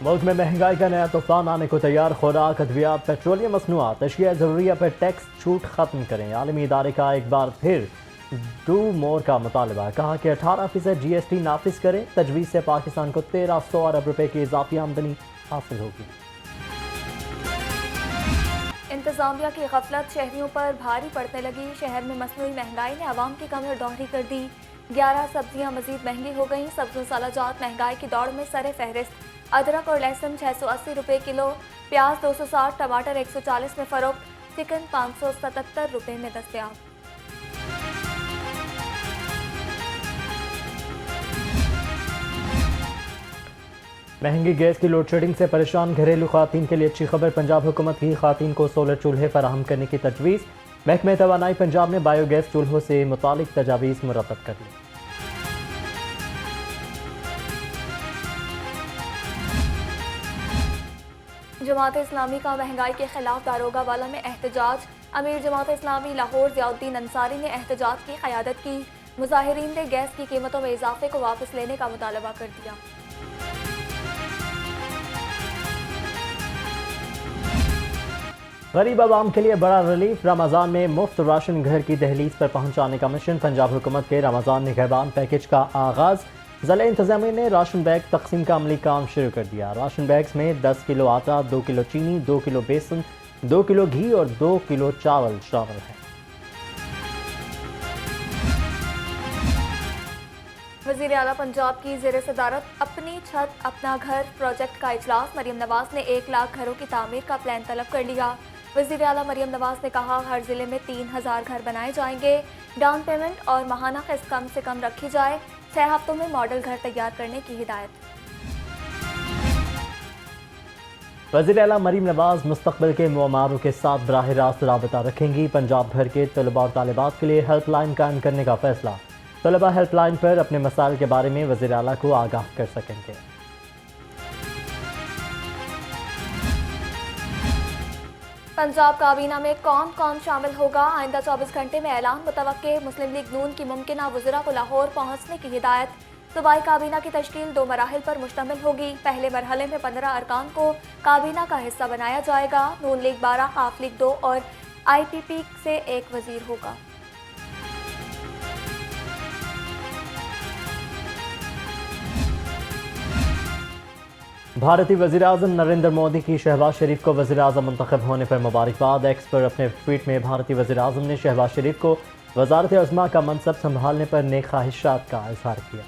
ملک میں مہنگائی کا نیا طوفان آنے کو تیار، خوراک، ادویات، پیٹرولیم مصنوعات، اشیاء ضروریہ پر ٹیکس چھوٹ ختم کریں۔ عالمی ادارے کا ایک بار پھر ڈو مور کا مطالبہ، کہا کہ 18% جی ایس ٹی نافذ کریں، تجویز سے پاکستان کو 1300 ارب روپے کی اضافی آمدنی حاصل ہوگی۔ انتظامیہ کی غفلت شہریوں پر بھاری پڑنے لگی، شہر میں مصنوعی مہنگائی نے عوام کی کمر دوہری کر دی، 11 سبزیاں مزید مہنگی ہو گئیں، سبز و سالہ جات مہنگائی کی دوڑ میں سر فہرست، ادرک اور لہسن 680 روپے کلو، پیاز 260، ٹماٹر 140 میں فروخت، چکن 577 روپے میں دستیاب۔ مہنگی گیس کی لوڈ شیڈنگ سے پریشان گھریلو خواتین کے لیے اچھی خبر، پنجاب حکومت کی خواتین کو سولر چولہے فراہم کرنے کی تجویز، محکمہ توانائی پنجاب نے بایو گیس چولہوں سے متعلق تجاویز مرتب کر لی۔ جماعت اسلامی کا مہنگائی کے خلاف داروغہ والا میں احتجاج، امیر جماعت اسلامی لاہور ضیاء الدین انصاری نے احتجاج کی قیادت کی، مظاہرین نے گیس کی قیمتوں میں اضافے کو واپس لینے کا مطالبہ کر دیا۔ غریب عوام کے لیے بڑا ریلیف، رمضان میں مفت راشن گھر کی دہلیز پر پہنچانے کا مشن، پنجاب حکومت کے رمضان نگہبان پیکج کا آغاز، ضلع انتظامیہ نے راشن بیگ تقسیم کا عملی کام شروع کر دیا، راشن بیگز میں 10 کلو آٹا، 2 کلو چینی، 2 کلو بیسن، 2 کلو گھی اور 2 کلو چاول شامل ہیں۔ وزیر اعلیٰ پنجاب کی زیر صدارت اپنی چھت اپنا گھر پروجیکٹ کا اجلاس، مریم نواز نے 1 لاکھ گھروں کی تعمیر کا پلان طلب کر لیا، وزیر اعلیٰ مریم نواز نے کہا ہر ضلع میں 3000 گھر بنائے جائیں گے، ڈاؤن پیمنٹ اور ماہانہ قسط کم سے کم رکھی جائے، 6 ہفتوں میں ماڈل گھر تیار کرنے کی ہدایت۔ وزیر اعلیٰ مریم نواز مستقبل کے معماروں کے ساتھ براہ راست رابطہ رکھیں گی، پنجاب بھر کے طلباء اور طالبات کے لیے ہیلپ لائن قائم کرنے کا فیصلہ، طلباء ہیلپ لائن پر اپنے مسائل کے بارے میں وزیر اعلیٰ کو آگاہ کر سکیں گے۔ پنجاب کابینہ میں کون کون شامل ہوگا، آئندہ 24 گھنٹے میں اعلان متوقع، مسلم لیگ نون کی ممکنہ وزراء کو لاہور پہنچنے کی ہدایت، صوبائی کابینہ کی تشکیل 2 مراحل پر مشتمل ہوگی، پہلے مرحلے میں 15 ارکان کو کابینہ کا حصہ بنایا جائے گا، نون لیگ 12، قاف لیگ 2 اور آئی پی پی سے 1 وزیر ہوگا۔ بھارتی وزیراعظم نریندر مودی کی شہباز شریف کو وزیر اعظم منتخب ہونے پر مبارکباد، ایکس پر اپنے ٹویٹ میں بھارتی وزیر اعظم نے شہباز شریف کو وزارت عظمیٰ کا منصب سنبھالنے پر نیک خواہشات کا اظہار کیا۔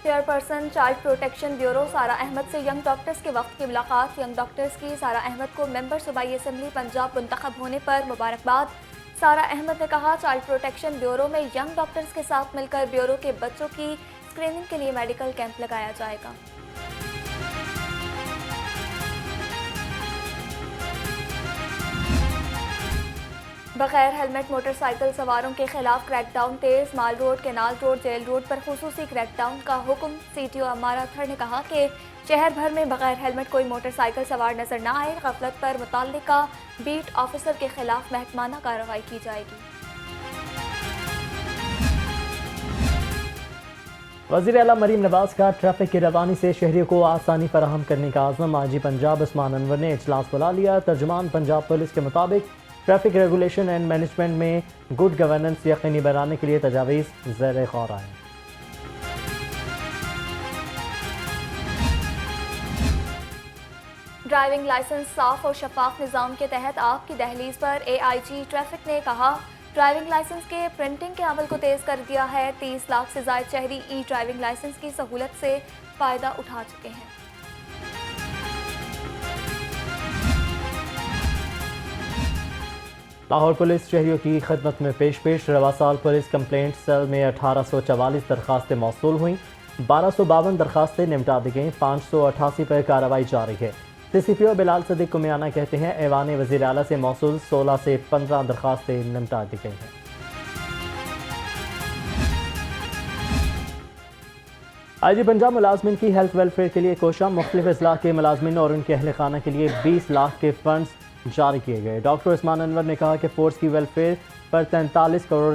Chairperson child protection bureau Sarah Ahmed سے ینگ ڈاکٹرز کے وقت کی ملاقات، ینگ ڈاکٹرز کی سارہ احمد کو ممبر صوبائی اسمبلی پنجاب منتخب ہونے پر مبارکباد، سارہ احمد نے کہا چائلڈ پروٹیکشن بیورو میں ینگ ڈاکٹرز کے ساتھ مل کر بیورو کے بچوں کی اسکریننگ کے لیے میڈیکل کیمپ لگایا جائے گا۔ بغیر ہیلمٹ موٹر سائیکل سواروں کے خلاف کریک ڈاؤن تیز، Mall Road, Canal Road, Jail Road پر خصوصی کریک ڈاؤن کا حکم، سی ٹی او امارہ تھر نے کہا کہ شہر بھر میں بغیر ہیلمٹ کوئی موٹر سائیکل سوار نظر نہ آئے، غفلت پر متعلقہ بیٹ آفیسر کے خلاف محکمانہ کارروائی کی جائے گی۔ وزیر اعلیٰ مریم نواز کا ٹریفک کی روانی سے شہریوں کو آسانی فراہم کرنے کا عزم، آئی جی پنجاب عثمان انور نے اجلاس بلا لیا، ترجمان پنجاب پولیس کے مطابق ٹریفک ریگولیشن اینڈ مینجمنٹ میں گڈ گورننس یقینی بنانے کے لیے تجاویز زیر غور آئیں۔ ڈرائیونگ لائسنس صاف اور شفاف نظام کے تحت آپ کی دہلیز پر، اے آئی جی ٹریفک نے کہا ڈرائیونگ لائسنس کے پرنٹنگ کے عمل کو تیز کر دیا ہے، 30 لاکھ سے زائد شہری ای ڈرائیونگ لائسنس کی سہولت سے فائدہ اٹھا چکے ہیں۔ لاہور پولیس شہریوں کی خدمت میں پیش رواں سال پولیس کمپلینٹ سیل میں 1844 درخواستیں موصول ہوئیں، 1252 درخواستیں نمٹا دی گئیں، 588 پر کارروائی جاری ہے۔ سی سی پی او بلال صدیق کمیانہ کہتے ہیں ایوان وزیر اعلیٰ سے موصول 16 سے 15 درخواستیں نمٹا دی گئی ہیں۔ آئی جی پنجاب ملازمین کی ہیلتھ ویلفیئر کے لیے کوشاں، مختلف اضلاع کے ملازمین اور ان کے اہل خانہ کے لیے 20 لاکھ کے فنڈز جاری کیے گئے۔ ڈاکٹر عثمان انور نے کہا کہ فورس کی welfare per 43 crore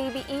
DBE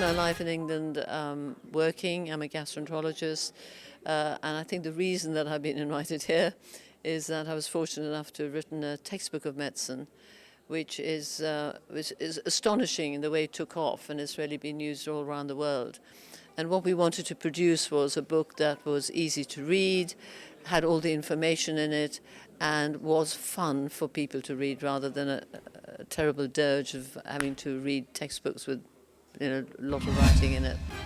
My life in England working, I'm a gastroenterologist, and I think the reason that I've been invited here is that I was fortunate enough to have written a textbook of medicine, which is astonishing in the way it took off, and it's really been used all around the world. And what we wanted to produce was a book that was easy to read, had all the information in it, and was fun for people to read rather than a terrible dirge of having to read textbooks with a lot of writing in it.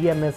EMS